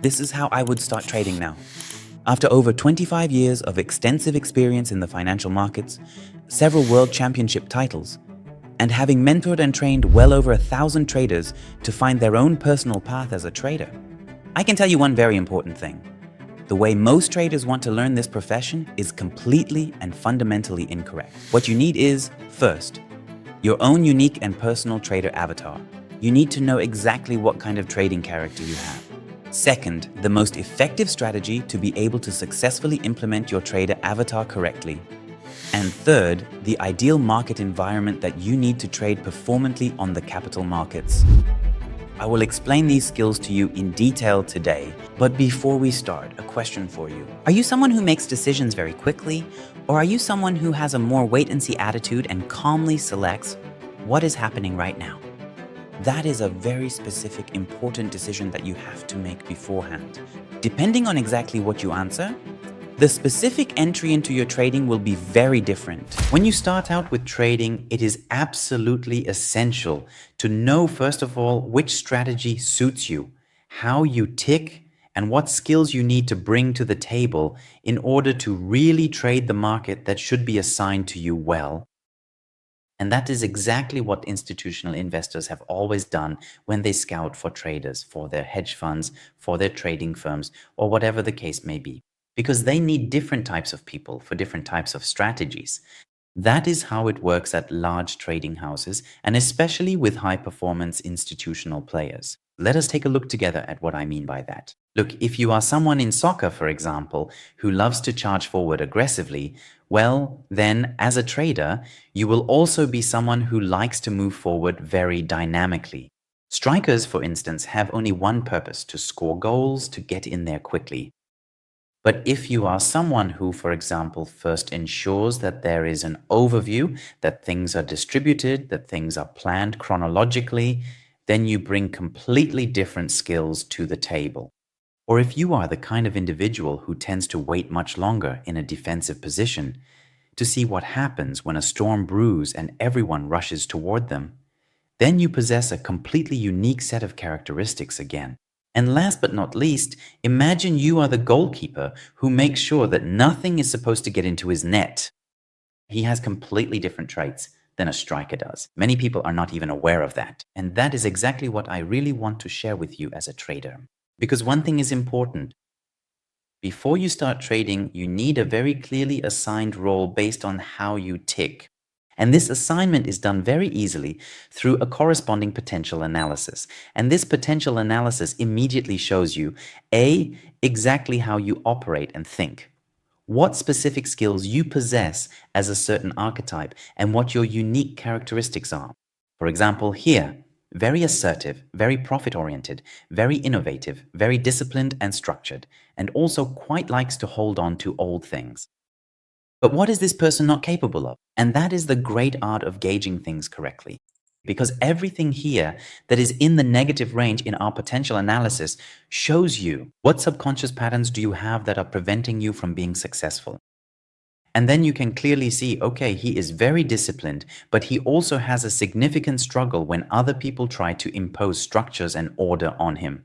This is how I would start trading now. After over 25 years of extensive experience in the financial markets, several world championship titles, and having mentored and trained well over 1,000 traders to find their own personal path as a trader, I can tell you one very important thing. The way most traders want to learn this profession is completely and fundamentally incorrect. What you need is, first, your own unique and personal trader avatar. You need to know exactly what kind of trading character you have. Second, the most effective strategy to be able to successfully implement your trader avatar correctly. And third, the ideal market environment that you need to trade performantly on the capital markets. I will explain these skills to you in detail today, but before we start, a question for you. Are you someone who makes decisions very quickly, or are you someone who has a more wait-and-see attitude and calmly selects what is happening right now? That is a very specific, important decision that you have to make beforehand. Depending on exactly what you answer, the specific entry into your trading will be very different. When you start out with trading, it is absolutely essential to know, first of all, which strategy suits you, how you tick, and what skills you need to bring to the table in order to really trade the market that should be assigned to you well. And that is exactly what institutional investors have always done when they scout for traders, for their hedge funds, for their trading firms, or whatever the case may be. Because they need different types of people for different types of strategies. That is how it works at large trading houses, and especially with high-performance institutional players. Let us take a look together at what I mean by that. Look, if you are someone in soccer, for example, who loves to charge forward aggressively, well, then as a trader, you will also be someone who likes to move forward very dynamically. Strikers, for instance, have only one purpose: to score goals, to get in there quickly. But if you are someone who, for example, first ensures that there is an overview, that things are distributed, that things are planned chronologically, then you bring completely different skills to the table. Or if you are the kind of individual who tends to wait much longer in a defensive position to see what happens when a storm brews and everyone rushes toward them, then you possess a completely unique set of characteristics again. And last but not least, imagine you are the goalkeeper who makes sure that nothing is supposed to get into his net. He has completely different traits than a striker does. Many people are not even aware of that. And that is exactly what I really want to share with you as a trader. Because one thing is important. Before you start trading, you need a very clearly assigned role based on how you tick. And this assignment is done very easily through a corresponding potential analysis. And this potential analysis immediately shows you, A, exactly how you operate and think, what specific skills you possess as a certain archetype, and what your unique characteristics are. For example, here, very assertive, very profit-oriented, very innovative, very disciplined and structured, and also quite likes to hold on to old things. But what is this person not capable of? And that is the great art of gauging things correctly. Because everything here that is in the negative range in our potential analysis shows you what subconscious patterns do you have that are preventing you from being successful. And then you can clearly see, okay, he is very disciplined, but he also has a significant struggle when other people try to impose structures and order on him.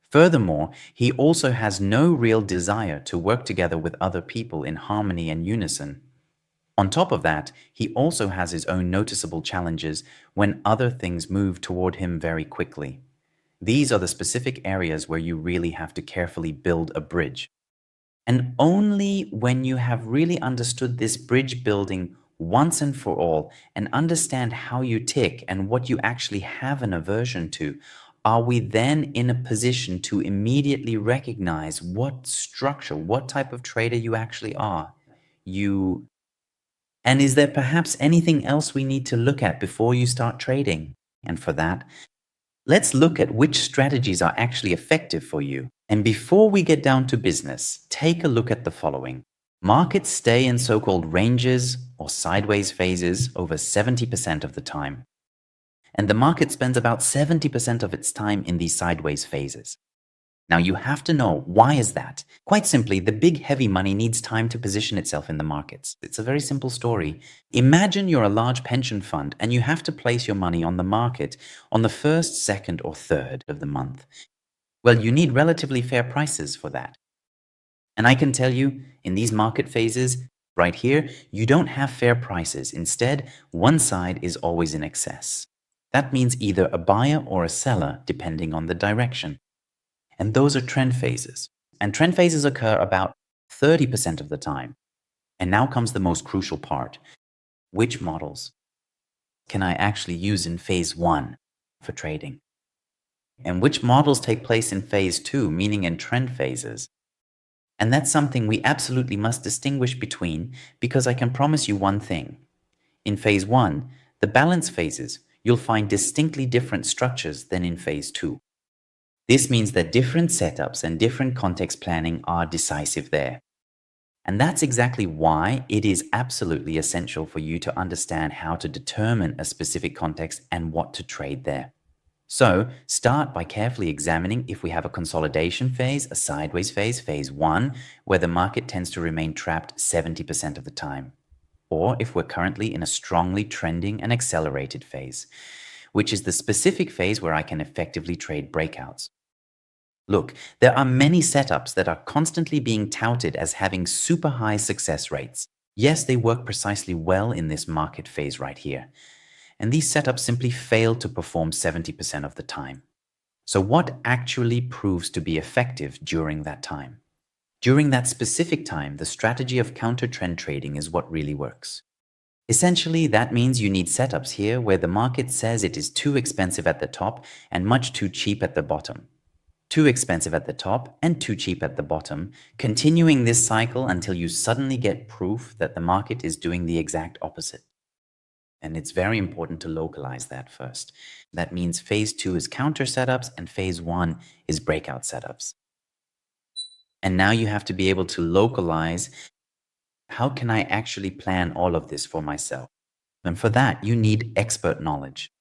Furthermore, he also has no real desire to work together with other people in harmony and unison. On top of that, he also has his own noticeable challenges when other things move toward him very quickly. These are the specific areas where you really have to carefully build a bridge. And only when you have really understood this bridge building once and for all and understand how you tick and what you actually have an aversion to, are we then in a position to immediately recognize what structure, what type of trader you actually are. And is there perhaps anything else we need to look at before you start trading? And for that, let's look at which strategies are actually effective for you. And before we get down to business, take a look at the following. Markets stay in so-called ranges or sideways phases over 70% of the time. And the market spends about 70% of its time in these sideways phases. Now you have to know, why is that? Quite simply, the big heavy money needs time to position itself in the markets. It's a very simple story. Imagine you're a large pension fund and you have to place your money on the market on the 1st, 2nd, or 3rd of the month. Well, you need relatively fair prices for that. And I can tell you, in these market phases, right here, you don't have fair prices. Instead, one side is always in excess. That means either a buyer or a seller, depending on the direction. And those are trend phases. And trend phases occur about 30% of the time. And now comes the most crucial part. Which models can I actually use in phase one for trading? And which models take place in phase two, meaning in trend phases? And that's something we absolutely must distinguish between, because I can promise you one thing. In phase one, the balance phases, you'll find distinctly different structures than in phase two. This means that different setups and different context planning are decisive there. And that's exactly why it is absolutely essential for you to understand how to determine a specific context and what to trade there. So start by carefully examining if we have a consolidation phase, a sideways phase, phase one, where the market tends to remain trapped 70% of the time. Or if we're currently in a strongly trending and accelerated phase, which is the specific phase where I can effectively trade breakouts. Look, there are many setups that are constantly being touted as having super high success rates. Yes, they work precisely well in this market phase right here. And these setups simply fail to perform 70% of the time. So what actually proves to be effective during that time? During that specific time, the strategy of counter-trend trading is what really works. Essentially, that means you need setups here where the market says it is too expensive at the top and much too cheap at the bottom. Too expensive at the top and too cheap at the bottom, continuing this cycle until you suddenly get proof that the market is doing the exact opposite. And it's very important to localize that first. That means phase two is counter setups and phase one is breakout setups. And now you have to be able to localize, how can I actually plan all of this for myself? And for that, you need expert knowledge.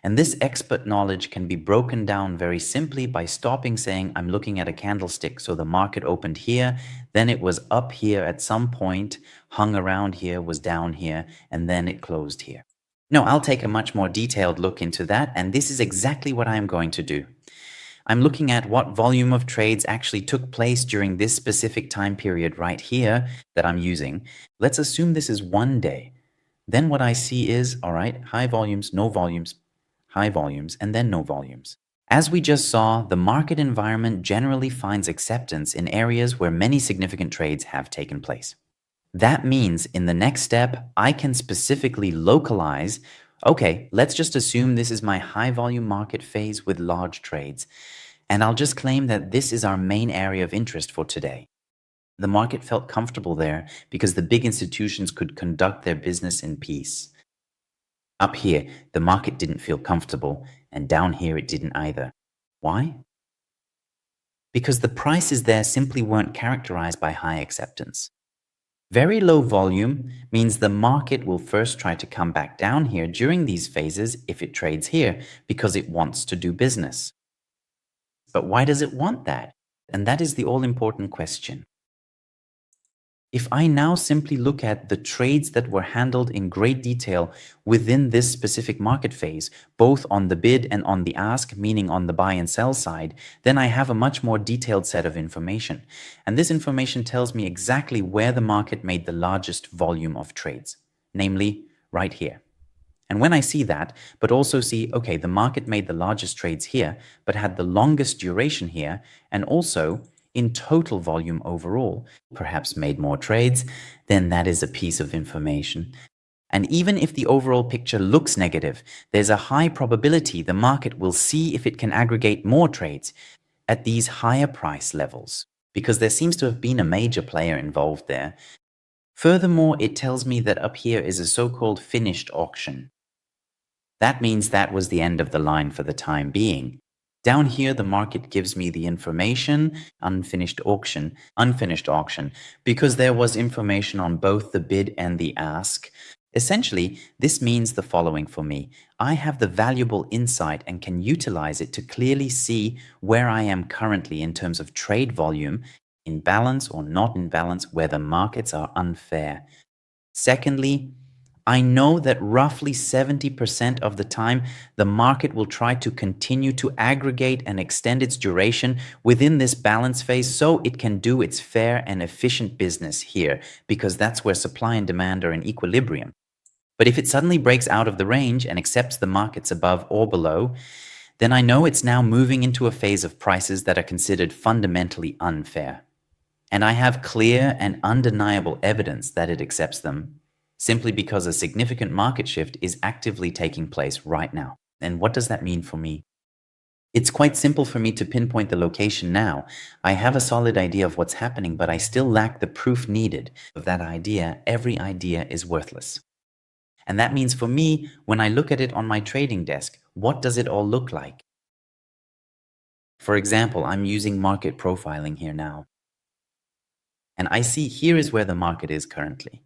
And this expert knowledge can be broken down very simply by stopping saying, I'm looking at a candlestick, so the market opened here, then it was up here at some point, hung around here, was down here, and then it closed here. No, I'll take a much more detailed look into that, and this is exactly what I'm going to do. I'm looking at what volume of trades actually took place during this specific time period right here that I'm using. Let's assume this is one day. Then what I see is, all right, high volumes, no volumes, high volumes, and then no volumes. As we just saw, the market environment generally finds acceptance in areas where many significant trades have taken place. That means in the next step, I can specifically localize, okay, let's just assume this is my high volume market phase with large trades. And I'll just claim that this is our main area of interest for today. The market felt comfortable there because the big institutions could conduct their business in peace. Up here, the market didn't feel comfortable, and down here it didn't either. Why? Because the prices there simply weren't characterized by high acceptance. Very low volume means the market will first try to come back down here during these phases if it trades here because it wants to do business. But why does it want that? And that is the all-important question. If I now simply look at the trades that were handled in great detail within this specific market phase, both on the bid and on the ask, meaning on the buy and sell side, then I have a much more detailed set of information. And this information tells me exactly where the market made the largest volume of trades, namely right here. And when I see that, but also see, okay, the market made the largest trades here, but had the longest duration here, and also in total volume overall, perhaps made more trades, then that is a piece of information. And even if the overall picture looks negative, there's a high probability the market will see if it can aggregate more trades at these higher price levels, because there seems to have been a major player involved there. Furthermore, it tells me that up here is a so-called finished auction. That means that was the end of the line for the time being. Down here, the market gives me the information, unfinished auction, because there was information on both the bid and the ask. Essentially, this means the following for me. I have the valuable insight and can utilize it to clearly see where I am currently in terms of trade volume, in balance or not in balance, where the markets are unfair. Secondly, I know that roughly 70% of the time, the market will try to continue to aggregate and extend its duration within this balance phase so it can do its fair and efficient business here, because that's where supply and demand are in equilibrium. But if it suddenly breaks out of the range and accepts the markets above or below, then I know it's now moving into a phase of prices that are considered fundamentally unfair. And I have clear and undeniable evidence that it accepts them, simply because a significant market shift is actively taking place right now. And what does that mean for me? It's quite simple for me to pinpoint the location now. I have a solid idea of what's happening, but I still lack the proof needed. Of that idea, every idea is worthless. And that means for me, when I look at it on my trading desk, what does it all look like? For example, I'm using market profiling here now. And I see here is where the market is currently.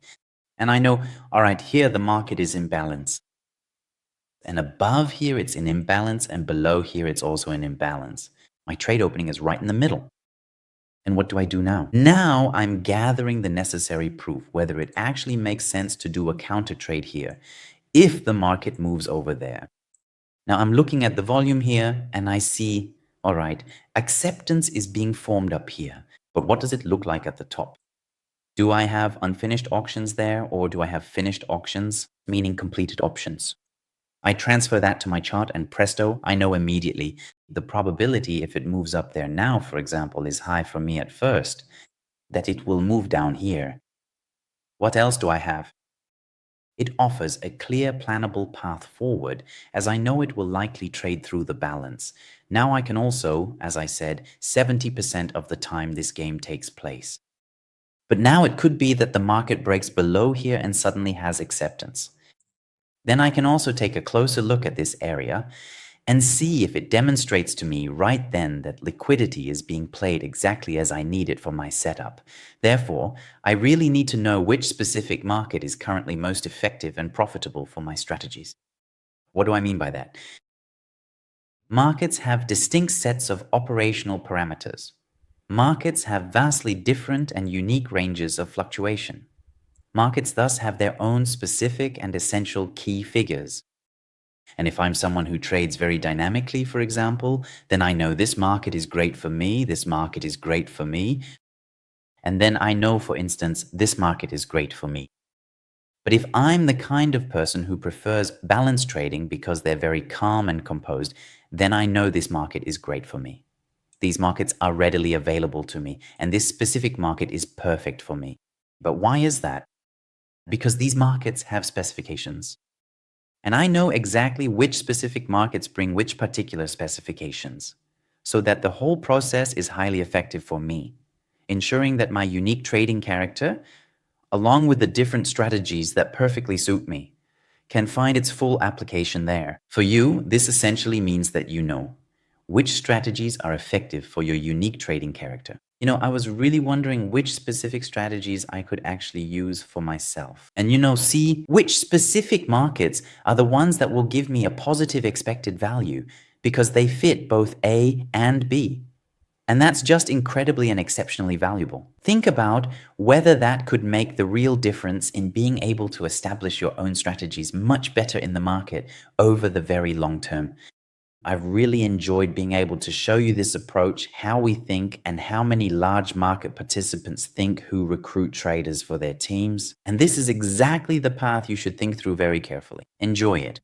And I know, all right, here the market is in balance. And above here it's in imbalance, and below here it's also in imbalance. My trade opening is right in the middle. And what do I do now? Now I'm gathering the necessary proof, whether it actually makes sense to do a counter trade here, if the market moves over there. Now I'm looking at the volume here and I see, all right, acceptance is being formed up here. But what does it look like at the top? Do I have unfinished auctions there, or do I have finished auctions, meaning completed options? I transfer that to my chart and presto, I know immediately. The probability if it moves up there now, for example, is high for me at first, that it will move down here. What else do I have? It offers a clear plannable path forward, as I know it will likely trade through the balance. Now I can also, as I said, 70% of the time this game takes place. But now it could be that the market breaks below here and suddenly has acceptance. Then I can also take a closer look at this area and see if it demonstrates to me right then that liquidity is being played exactly as I need it for my setup. Therefore, I really need to know which specific market is currently most effective and profitable for my strategies. What do I mean by that? Markets have distinct sets of operational parameters. Markets have vastly different and unique ranges of fluctuation. Markets thus have their own specific and essential key figures. And if I'm someone who trades very dynamically, for example, then I know this market is great for me, this market is great for me, and then I know, for instance, this market is great for me. But if I'm the kind of person who prefers balance trading because they're very calm and composed, then I know this market is great for me. These markets are readily available to me, and this specific market is perfect for me. But why is that? Because these markets have specifications. And I know exactly which specific markets bring which particular specifications, so that the whole process is highly effective for me, ensuring that my unique trading character, along with the different strategies that perfectly suit me, can find its full application there. For you, this essentially means that you know which strategies are effective for your unique trading character. I was really wondering which specific strategies I could actually use for myself. And see which specific markets are the ones that will give me a positive expected value because they fit both A and B. And that's just incredibly and exceptionally valuable. Think about whether that could make the real difference in being able to establish your own strategies much better in the market over the very long term. I've really enjoyed being able to show you this approach, how we think, and how many large market participants think who recruit traders for their teams. And this is exactly the path you should think through very carefully. Enjoy it.